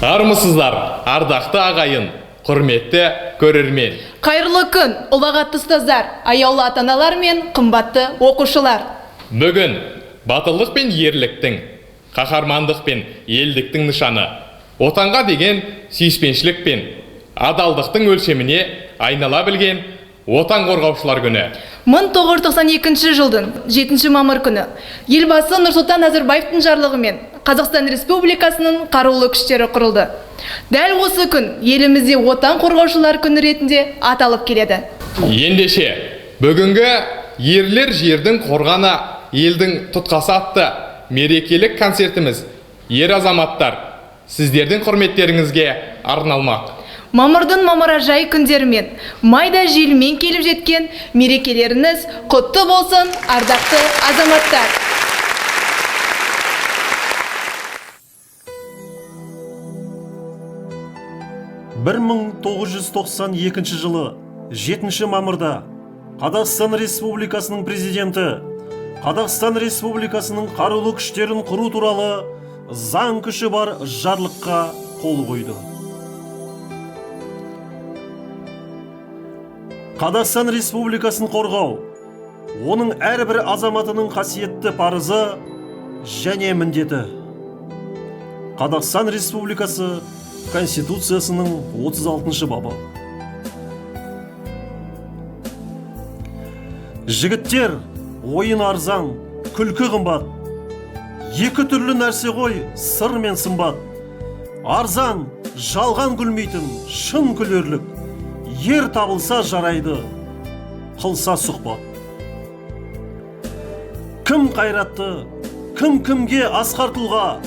Армысыздар, ардақты ағайын, құрметті көрермен. Қайырлы күн, ұлағатты ұстаздар, аяулы ата-аналар мен қымбатты оқушылар. Бүгін батылдық пен ерліктің, қаһармандық пен елдіктің нышаны, отанға деген сүйіспеншілік пен адалдықтың өлшеміне айнала білген отан қорғаушылар күні. 1992 жылдың 7 мамыр күні елбасы Нұрсұлтан Назарбаевтың жарлығымен Қазақстан Республикасының қарулы күштері құрылды. Дәл осы күн елімізде отан қорғаушылар күні ретінде аталып келеді. Ендеше, бүгінгі ерлер жердің қорғаны, елдің тұтқасы атты мерекелік концертіміз ер азаматтар, сіздердің құрметтеріңізге арналмақ. Мамырдың мамыражай күндерімен, майда желмен келіп жеткен мерекелеріңіз құтты болсын, ардақты азаматтар. Бір 1992 жылы 7 мамырда Қазақстан Республикасының президенті Қазақстан Республикасының қарулы күштерін құру туралы заң күші бар жарлыққа қол қойды. Қазақстан Республикасын қорғау, оның әрбір азаматының қасиетті парызы және міндеті. Қазақстан Республикасы Конституциясының 36 бабы. Жігіттер, ойын арзан, күлкі қымбат. Екі түрлі нәрсе ғой, сыр мен сымбат. Арзан, жалған күлмейтін, шын күлерлік. Ер табылса жарайды, қылса сұхбат. Кім қайратты, кім кімге асқар тұлға,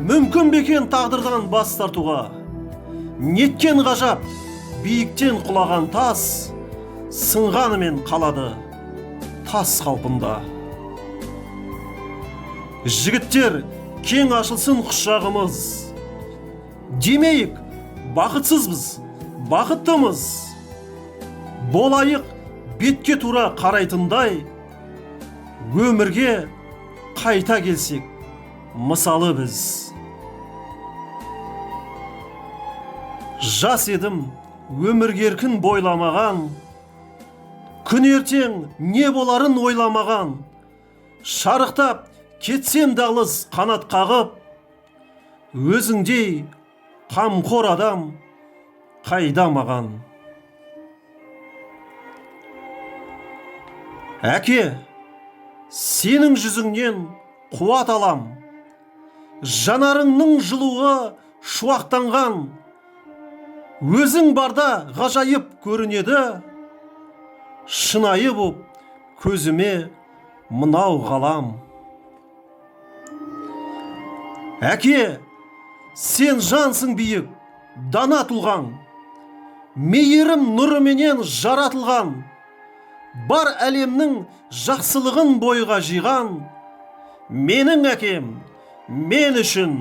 мүмкін бекен тағдырдан бас тартуға. Неткен ғажап, биіктен құлаған тас, сынғанымен қалады тас қалпында. Жігіттер, кең ашылсын құшағымыз. Демейік, бақытсызбыз, бақыттымыз. Болайық бетке тура қарайтындай, өмірге қайта келсек, мысалы біз. Жас едім, өмірге еркін бойламаған, күн ертең не боларын ойламаған. Шарықтап кетсем далыз қанат қағып, өзіңдей қамқор адам қайда маған. Әке, сенің жүзіңнен қуат алам, жанарыңның жылуы шуақтанған. Өзің барда ғажайып көрінеді, шынайы боп көзіме мынау ғалам. Әке, сен жансың биік, дана тұлғаң, мейірім нұрыменен жаратылған, бар әлемнің жақсылығын бойға жиған. Менің әкем, мен үшін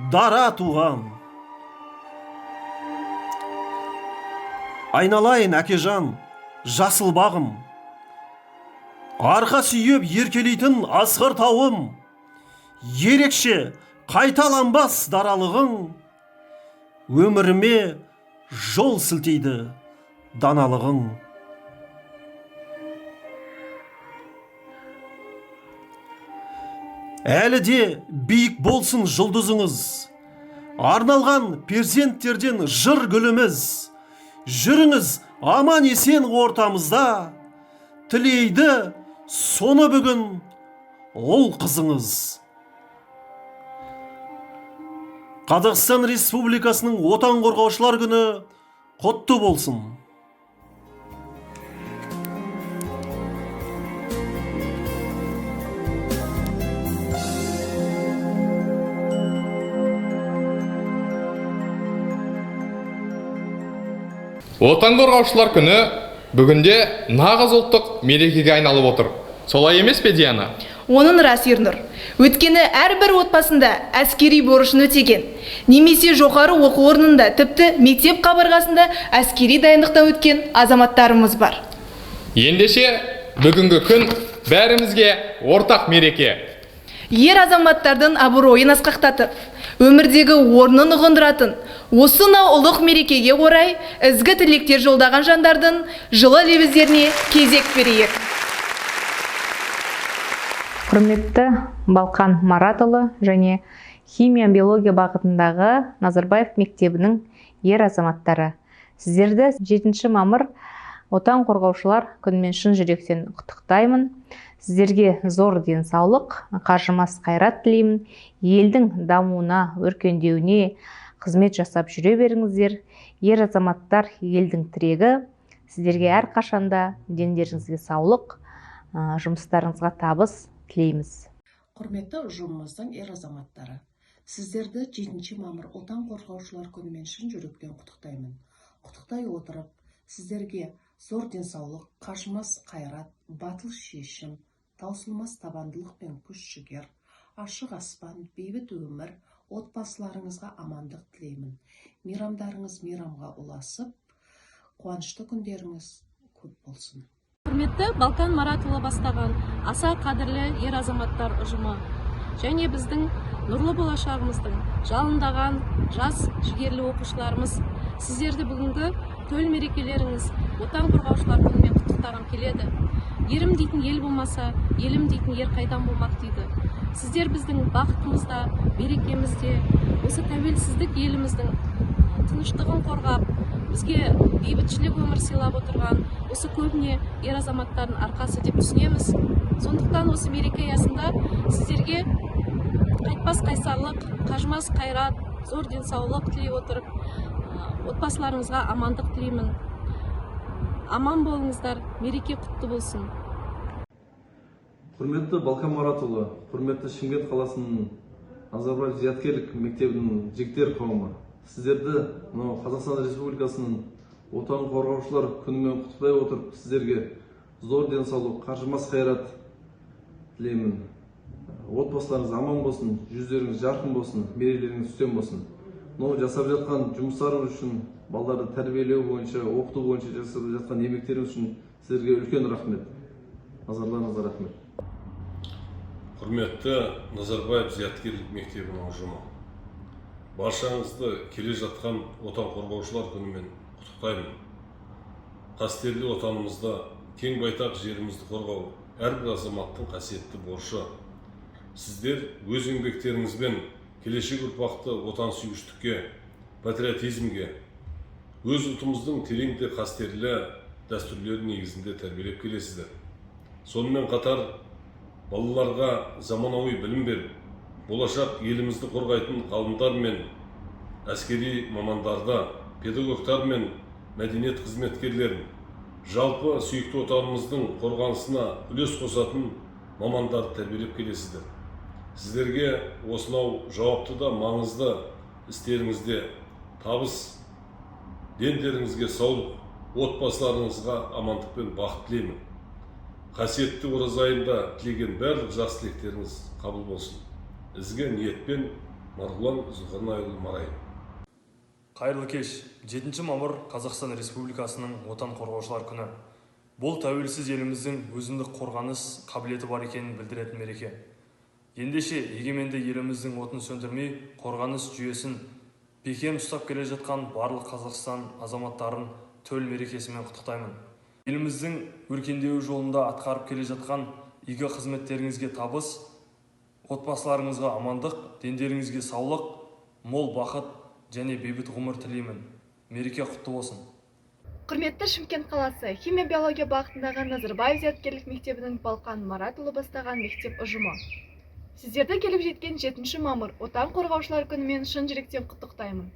дара туған. Айналайын әкежан, жасыл бағым, арқа сүйеп еркелейтін асқар тауым. Ерекше қайталанбас даралығың, өміріме жол сілтейді даналығың. Әлі де биік болсын жұлдызыңыз, арналған перзенттерден жыр гүліміз. Жүріңіз аман есен ортамызда, тілейді соны бүгін ол қызыңыз. Қазақстан Республикасының отан қорғаушылар күні құтты болсын. Отан қорғаушылар күні бүгінде нағыз ұлттық мерекеге айналып отыр. Солай емес пе, Диана? Оның рас, Ернұр. Өткені әрбір отбасында әскери борышын өтеген, немесе жоғары оқу орнында, тіпті мектеп қабырғасында әскери дайындықтан өткен азаматтарымыз бар. Ендеше, бүгінгі күн бәрімізге ортақ мереке. Ер азаматтардың абыройын асқақтатып, өмірдегі орнын ұғындыратын осынау ұлық мерекеге орай ізгі тілектер жолдаған жандардың жылы лебіздеріне кезек берейік. Құрметті Балқан Маратұлы және химия биология бағытындағы Назарбаев мектебінің ер азаматтары. Сіздерді 7 мамыр отан қорғаушылар күнімен шын жүректен құттықтаймын. Сіздерге зор денсаулық, қажымас қайрат тілеймін. Елдің дамуына, өркендеуіне қызмет жасап жүре беріңіздер. Ер азаматтар елдің тірегі. Сіздерге әрқашанда дендеріңізге саулық, жұмыстарыңызға табыс тілейміз. Құрметті ұжымымыздың ер азаматтары, сіздерді 7 мамыр отан қорғаушылар күнімен шын жүректен құттықтаймын. Құттықтай отырып, сіздерге зор денсаулық, қажымас қайрат, батыл шешім, таусылмас табандылық пен күш-жігер, ашық аспан, бейбіт өмір, отбасыларыңызға амандық тілеймін. Мейрамдарыңыз мейрамға ұласып, қуанышты күндеріңіз көп болсын. Құрметті Балқан Маратұлы бастаған аса қадірлі ер азаматтар ұжымы және біздің нұрлы болашағымыздың жалындаған жас жігерлі оқушыларымыз, сіздерді бүгінгі төл мерекелеріңіз отан қорғаушылар күнімен құттықтағым келеді. Ерім дейтін ел болмаса, елім дейтін ер қайдан болмақ дейді. Сіздер біздің бақытымызда, берекемізде, осы тәуелсіздік еліміздің тыныштығын қорғап, бізге бейбітшілік өмір сыйлап отырған осы көбіне ер азаматтардың арқасы деп түсінеміз. Сондықтан осы мереке аясында сіздерге қайтпас қайсарлық, қажымас қайрат, зор денсаулық тілей отырып, отбасыларыңызға амандық тілеймін. Аман болыңыздар, мереке құтты болсын. Құрметті Балқан Маратұлы, құрметті Шымкент қаласының Назарбаев зияткерлік мектебінің жігіттер қауымы, сіздерді Қазақстан Республикасының отан қорғаушылар күнімен құттықтай отырып, сіздерге зор денсаулық, қажымас қайрат тілеймін. Отбасыларыңыз аман болсын, жүздеріңіз жарқын болсын, мерейлеріңіз үстем болсын. Жасап жатқан жұмыстарыңыз үшін, балаларды тәрбиелеу бойынша, оқыту бойынша жасап жатқан еңбектеріңіз үшін сіздерге үлкен рахмет. Назарларыңызға рахмет. Құрметті Назарбаев зияткерлік мектебінің ұжымы, баршаңызды келе жатқан отан қорғаушылар күнімен құттықтаймын. Қастерлі отанымызда кең байтақ жерімізді қорғау әрбір азаматтың қасиетті борышы. Сіздер өз еңбектеріңізбен келешек ұрпақты отансүйгіштікке, патриотизмге, өз ұлтымыздың тереңде қастерлі дәстүрлері негізінде тәрбиелеп келесіздер. Сонымен қатар балаларға заманауи білім беріп, болашақ елімізді қорғайтын ғалымдар мен әскери мамандарды, педагогтар мен мәдениет қызметкерлерін, жалпы сүйікті отанымыздың қорғанысына үлес қосатын мамандарды тәрбиелеп келесіздер. Сіздерге осынау жауапты да маңызды істеріңізде табыс, дендеріңізге саулық, отбасыларыңызға амандық пен бақыт тілеймін. Қасиетті ораза айында тілеген барлық жақсы тілектеріңіз қабыл болсын. Ізгі ниетпен Марғұлан Зұлқарнайұлы Марайым. Қайырлы кеш. 7 мамыр Қазақстан Республикасының отан қорғаушылар күні. Бұл тәуелсіз еліміздің өзіндік қорғаныс қабілеті бар екенін білдіретін мереке. Ендеше егеменді еліміздің отын сөндірмей, қорғаныс жүйесін бекем ұстап келе жатқан барлық Қазақстан азаматтарын төл мерекесімен құттықтаймын. Еліміздің өркендеуі жолында атқарып келе жатқан игі қызметтеріңізге табыс, отбасыларыңызға амандық, дендеріңізге саулық, мол бақыт және бейбіт ғұмыр тілеймін. Мереке құтты болсын. Құрметті Шымкент қаласы химия биология бағытындағы Назарбаев зияткерлік мектебінің Балқан Маратұлы бастаған мектеп ұжымы. Сіздерді келіп жеткен 7 мамыр отан қорғаушылар күнімен шын жүректен құттықтаймын.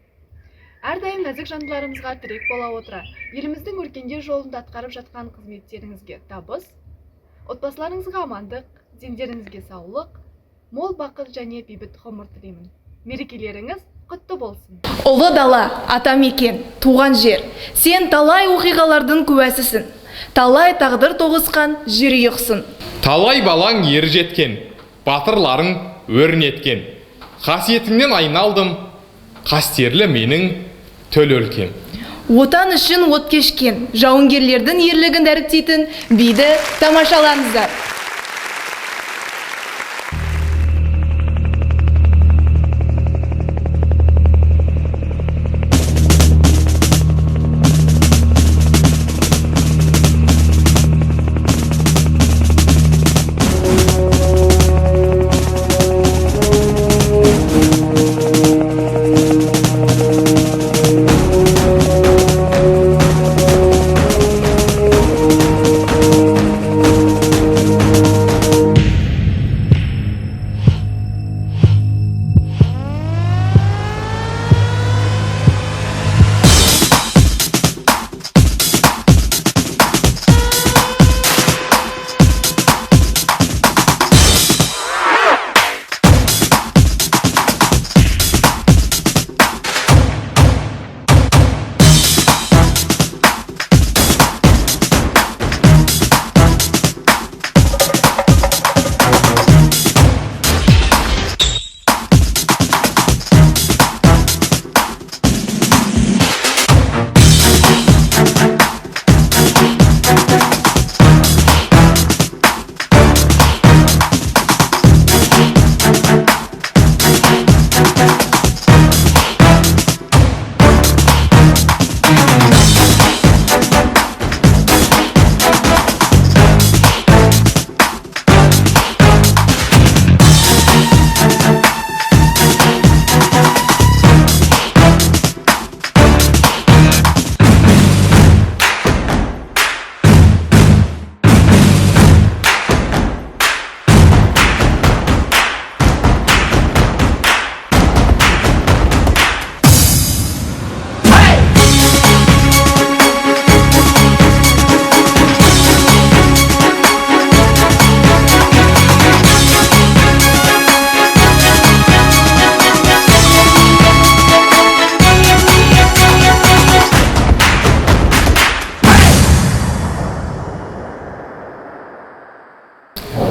Әрдайым нәзік жандыларымызға тірек бола отыра, еліміздің өркендеу жолында атқарып жатқан қызметтеріңізге табыс, отбасыларыңызға амандық, дендеріңізге саулық, мол бақыт және бейбіт ғұмыр тілеймін. Мерекелеріңіз құтты болсын. Ұлы дала, атамекен, туған жер, сен талай оқиғалардың куәсісің. Талай тағдыр тоғысқан жерұйықсың. Талай балаң ер жеткен, батырларың өрнеткен. Қасиетіңнен айналдым, қастерлі менің төл өлкем. Отан үшін от кешкен, жауынгерлердің ерлігін дәріптейтін биді тамашалаңыздар.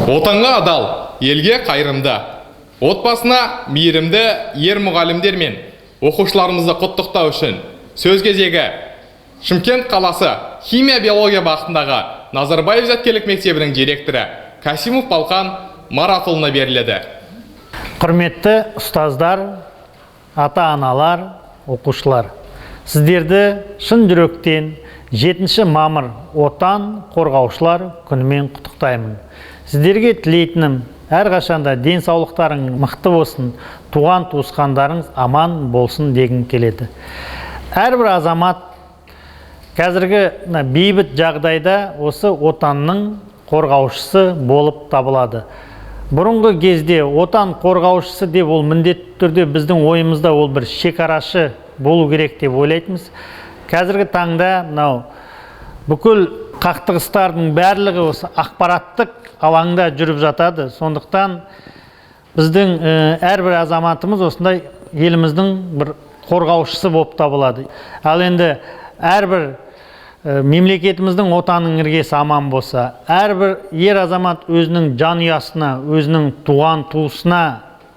Отанға адал, елге қайырымды, отбасына мейірімді ер мұғалімдер мен оқушыларымызды құттықтау үшін сөз кезегі Шымкент қаласы химия биология бағытындағы Назарбаев зияткерлік мектебінің директоры Касимов Балқан Маратұлына беріледі. Құрметті ұстаздар, ата-аналар, оқушылар, сіздерді шын жүректен 7 мамыр отан қорғаушылар күнімен құттықтаймын. Сіздерге тілейтінім әрқашанда денсаулықтарың мықты болсын, туған туысқандарыңыз аман болсын дегім келеді. Әрбір азамат қазіргі бейбіт жағдайда осы отанның қорғаушысы болып табылады. Бұрынғы кезде отан қорғаушысы деп ол міндетті түрде біздің ойымызда ол бір шекарашы болу керек деп ойлайтынбыз. Қазіргі таңда бүкіл қақтығыстардың барлығы осы ақпараттық алаңда жүріп жатады. Сондықтан біздің әрбір азаматымыз осындай еліміздің бір қорғаушысы болып табылады. Ал енді әрбір мемлекетіміздің отанның іргесі аман болса, әрбір ер азамат өзінің жанұясына, өзінің туған туысына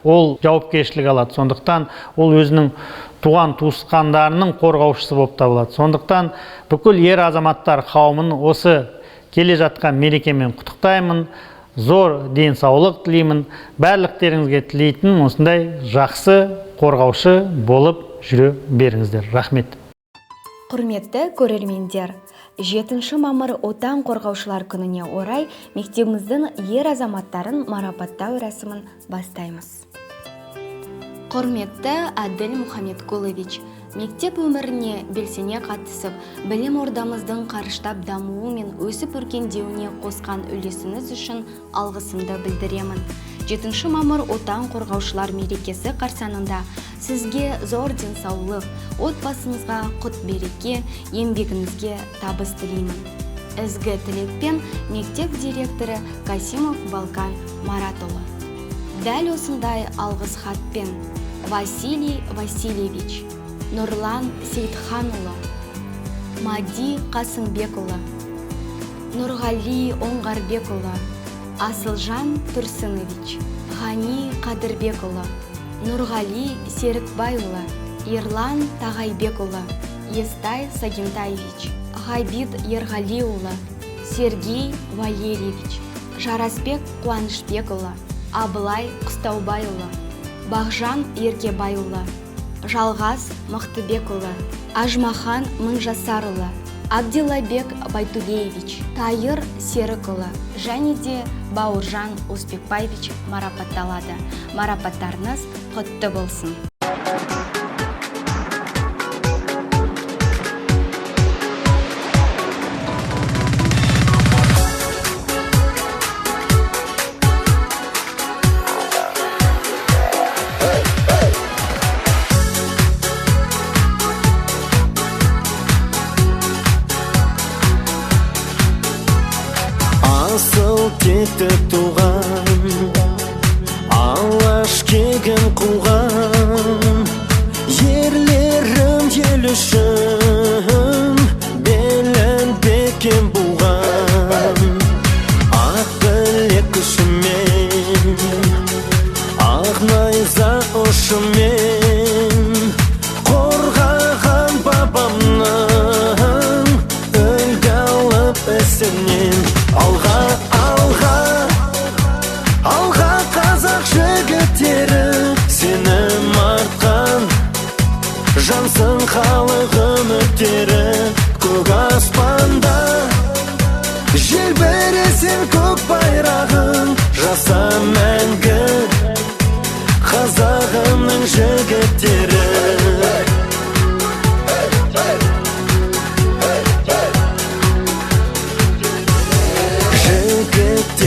ол жауапкершілік алады. Сондықтан ол өзінің туған туысқандарының қорғаушысы болып табылады. Сондықтан бүкіл ер азаматтар қауымын осы келе жатқан мерекемен құттықтаймын. Зор денсаулық тілеймін. Барлықтеріңізге тілейтін осындай жақсы қорғаушы болып жүре беріңіздер. Рахмет. Құрметті көрермендер, 7 мамыр отан қорғаушылар күніне орай мектебіміздің ер азаматтарын марапаттау рәсімін бастаймыз. Құрметті Әділ Мұхамедқұлович, мектеп өміріне белсене қатысып, білім ордамыздың қарыштап дамуы мен өсіп өркендеуіне қосқан үлесіңіз үшін алғысымды білдіремін. 7 мамыр отан қорғаушылар мерекесі қарсаңында сізге зор денсаулық, отбасыңызға құт береке, еңбегіңізге табыс тілеймін. Ізгі тілекпен мектеп директоры Касимов Балқан Маратұлы. Дәл осындай алғыс хатпен Василий Васильевич, Нұрлан Сейтханұлы, Мади Қасымбекұлы, Нұрғали Оңғарбекұлы, Асылжан Тұрсынович, Ғани Қадырбекұлы, Нұрғали Серікбайұлы, Ерлан Тағайбекұлы, Естай Сагентаевич, Ғабит Ерғалиұлы, Сергей Валерьевич, Жарасбек Қуанышбекұлы, Абылай Құстаубайұлы, Бағжан Еркебайұлы, Жалғас Мақтыбекұлы, Ажмахан Мыңжасарұлы, Абдилабек Байтулеевич, Тайыр Серікұлы және де Бауыржан Успекбаевич марапатталады. Марапаттарыңыз құтты болсын. Асыл текті туған, алаш кегін қуған, ерлерім ел үшін белін бекем буған. Ақ білек күшімен, ақ найза ұшымен қорғаған бабамның үлгі алып ісінен. Алға, алға, алға қазақ жігіттері, сенім артқан жансың халық үміттері. Көк аспанда желбіресін көк байрағын, жаса мәңгі қазағымның жігіттері.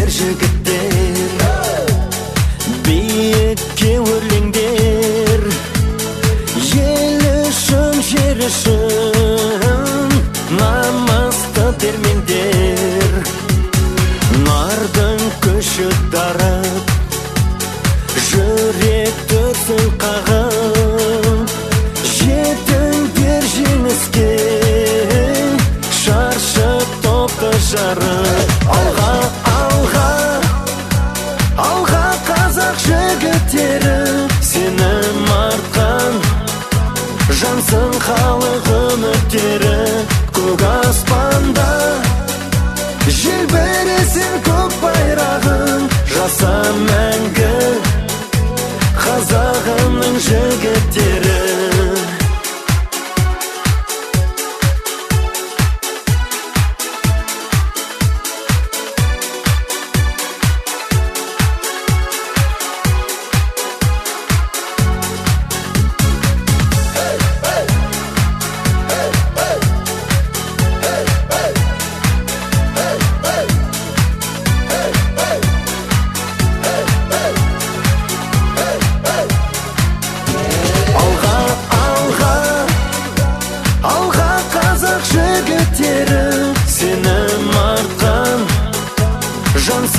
Жігіттер, биікке өрлеңдер, ел үшін, жер үшін намысты термеңдер. Нардың күші дарып, жүрек дүрсін қағып, жетіңдер жеңіске, шаршы топты жарып. Алға, алға,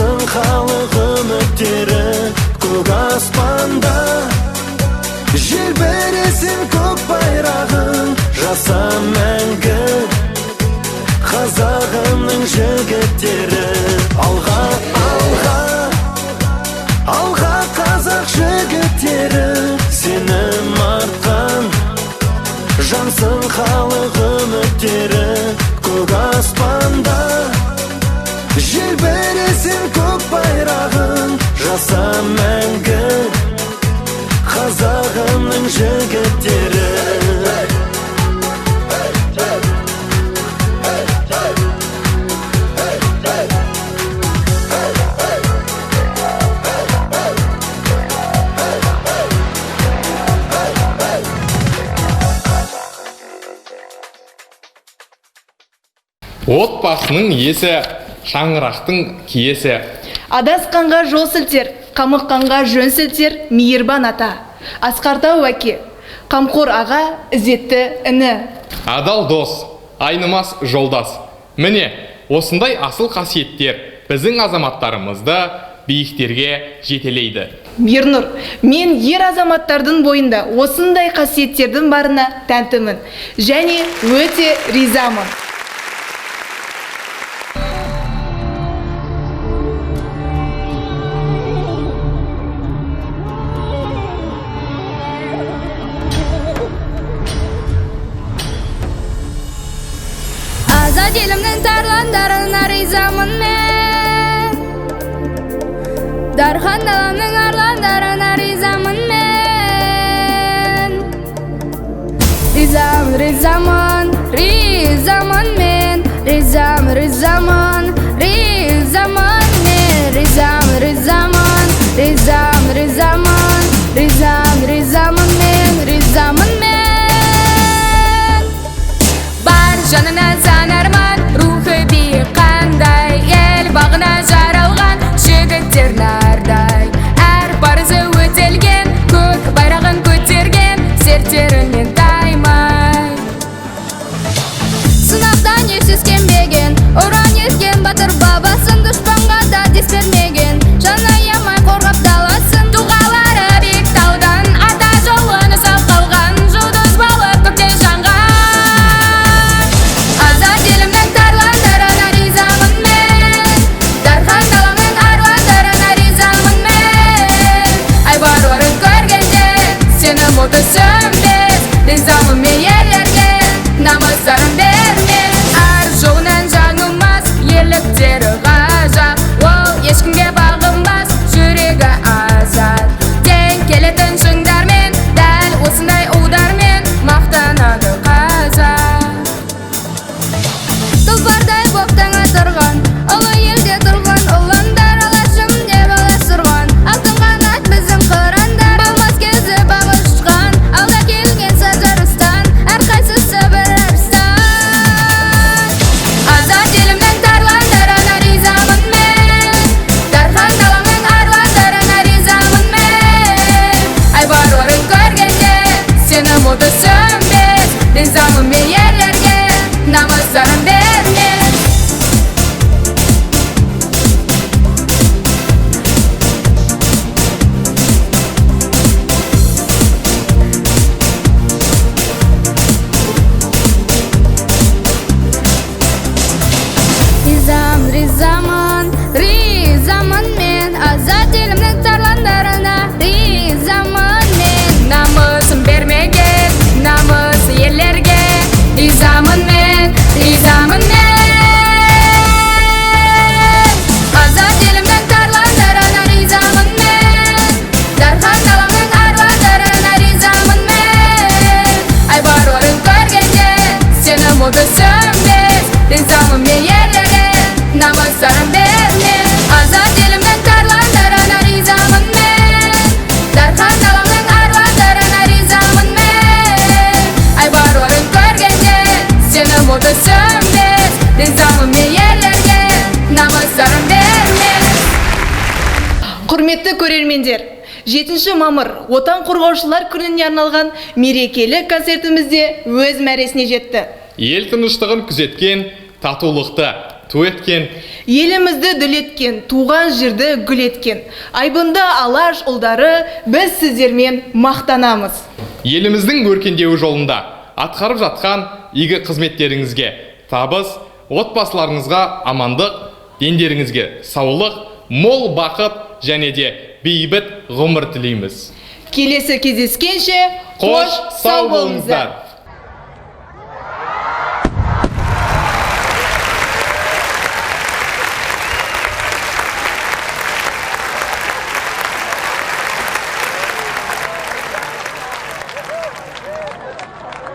жансын халық үміттері көк аспанда. Желбіресін көк байрағын жаса мәңгі қазағымның жігіттері. Алға, алға, алға қазақ жігіттері, сенім артқан жансын халық үміттері көк аспанда. Желбіресін көк байрағын жаса мәңгі қазағымның жігіттері. Отбасының иесі, шаңырақтың киесі. Адасқанға жол сілтер, қамыққанға жөн сілтер мейірбан ата. Асқартау әке, қамқор аға, ізетті іні. Адал дос, айнымас жолдас. Міне, осындай асыл қасиеттер біздің азаматтарымызды биіктерге жетелейді. Мирнұр, мен ер азаматтардың бойында осындай қасиеттердің барына тәнтімін және өте ризамын. Азат елімнің тарландарына ризамын мен, дархан даламның арландарына ризамын мен. Ризамын, ризамын, ризамын мен, ризамын, ризамын, ризамын мен. Ризамын, ризамын, ризамын, ризамын, ризамын, ризамын мен, ризамын мен. Бар жанына сан арман, рухы биік қандай, ел бағына жаралған жігіттер нардай. Әр парызы өтелген, көк байрағын көтерген, серттерінен таймай. Сынақтан еш сескенбеген, ұран ескен батыр бабасын, дұшпанға да дес бермеген, жан аямай қорғап даласын. Дұғалары биік таудан, ата жолын ұзақ қалған, жұлдыз болып көкте жанған. Азат елімнің тарландарына ризамын мен, дархан даламның арландарына ризамын мен. Айбарларын көргенде сенім оты сөнбес, ризамын мен ерлерге намыстарын бермес. Әр жолынан жаңылмас, ерліктері ғажап, ол ешкімге бағынбас, жүрегі азат. Тең келетін шыңдармен, дәл осындай ұлдармен мақтанады қазақ. Тұлпардай боп таңа тұрған, ұлы елде тұрған ұландар, алашым деп аласырған, алтын қанат біздің қырандар. Болмас кезі бағы ұшқан, алда келген сазарыстан, әрқайсысы бір арыстан. Азат елімнің тарландарына ризамын мен, дархан даламның арландарына ризамын мен. Айбарларын көргенде сенім оты сөнбес, ризамын мен ерлерге намыстарын бермес. Ризамын, ризамын, ризамын мен, азат елімнің тарландарына ризамын мен. Намысын бермеген, намысы ерлерге ризамын мен, ризамын мен. Азат елімнің тарландарына ризамын мен, дархан даламның арландарына ризамын мен. Айбарларын көргенде сенім оты сөнбес, ризамын мен ерлерге намыстарын бермес. Азат елімнің тарландарына ризамын мен, дархан даламның арландарына ризамын мен. Айбарларын көргенде сенім оты сөнбес, ризамын мен ерлерге намыстарын бермес. Құрметті көрермендер, 7 мамыр отан қорғаушылар күніне арналған мерекелік концертімізде өз мәресіне жетті. Ел тыныштығын күзеткен, татулықты, ту еткен, елімізді дүл еткен, туған жерді гүл еткен айбынды Алаш ұлдары біз сіздермен мақтанамыз. Еліміздің өркендеуі жолында атқарып жатқан игі қызметтеріңізге табыс, отбасыларыңызға амандық, дендеріңізге саулық, мол бақыт және де бейбіт ғұмыр тілейміз. Келесі кездескенше қош сау болыңыздар.